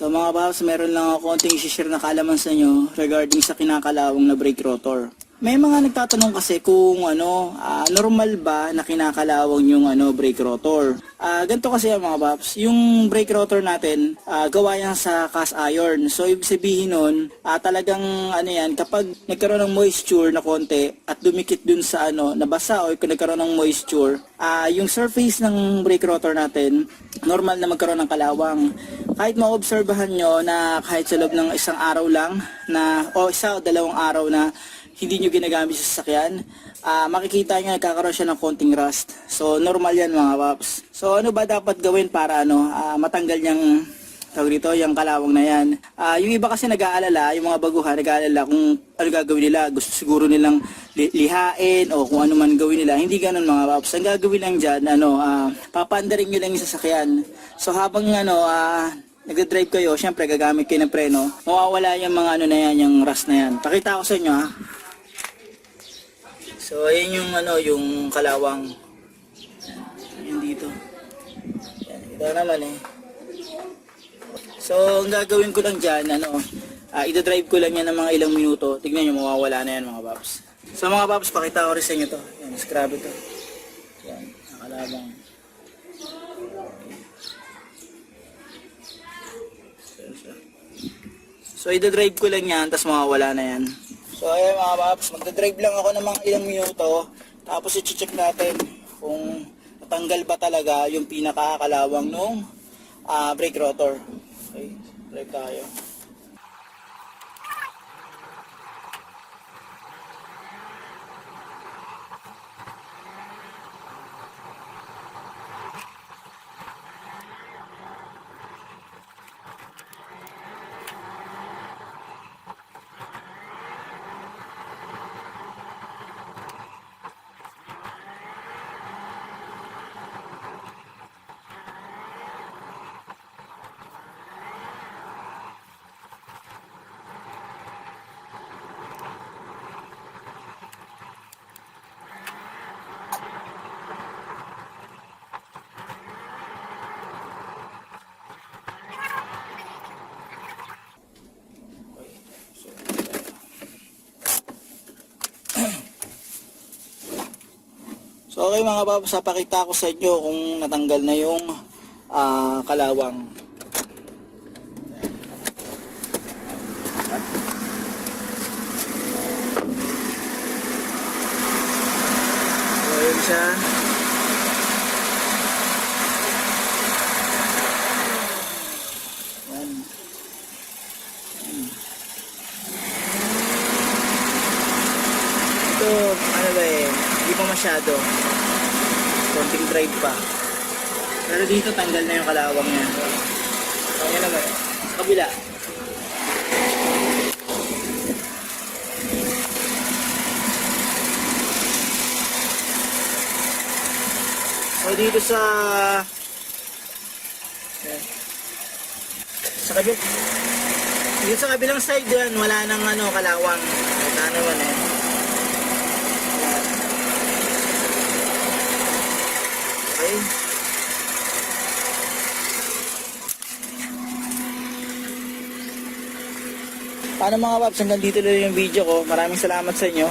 So mga paps, meron lang ako konting i-share na kaalaman sa inyo regarding sa kinakalawang na brake rotor. May mga nagtatanong kasi kung normal ba na kinakalawang yung brake rotor. Ganito kasi mga paps, yung brake rotor natin gawa yan sa cast iron. So ibig sabihin nun, talagang yan, kapag nagkaroon ng moisture na konti at dumikit dun sa nabasa o kung nagkaroon ng moisture, yung surface ng brake rotor natin, normal na magkaroon ng kalawang. Kahit maobserbahan nyo na kahit sa loob ng isang araw lang o isa o dalawang araw na hindi nyo ginagamit sa sasakyan, makikita nyo nagkakaroon siya ng konting rust. So normal yan mga paps. So ano ba dapat gawin para matanggal yung yung kalawang na yan? Yung iba kasi nag-aalala, yung mga baguhan nag-aalala kung ano gagawin nila. Gusto siguro nilang lihain o kung ano man gawin nila. Hindi ganun mga paps. Ang gagawin lang dyan, papandarin nyo lang yung sasakyan. So habang nagdadrive kayo, syempre gagamit kayo ng preno, mawawala yung mga na yan, yung rust na yan. Pakita ko sa inyo ha. So ayan yung yung kalawang. Yan dito. Yan, ito naman eh. So, ang gagawin ko lang dyan, ida-drive ko lang yan ng mga ilang minuto. Tignan nyo, mawawala na yan mga paps. So mga paps, pakita ko rin sa inyo to. Yan, scrub ito. Yan, nakalabang. So, ida-drive ko lang yan, tapos mawawala na yan. So, ayan mga paps, magda-drive lang ako ng mga ilang minuto. Tapos, i-check natin kung natanggal ba talaga yung pinakakalawang nung brake rotor. Okay, drive tayo. So okay mga paps, pakita ko sa inyo kung natanggal na yung kalawang. So yun siya. Yan. Ito, hindi pa masyado. Konting drive pa. Pero dito tanggal na yung kalawang niya. So, yan naman. Sa kabila. So dito sa kabila. Dito sa kabilang side yan, wala nang kalawang. Wala naman eh. Okay. Paano mga paps, hanggang dito lang yung video ko. Maraming salamat sa inyo.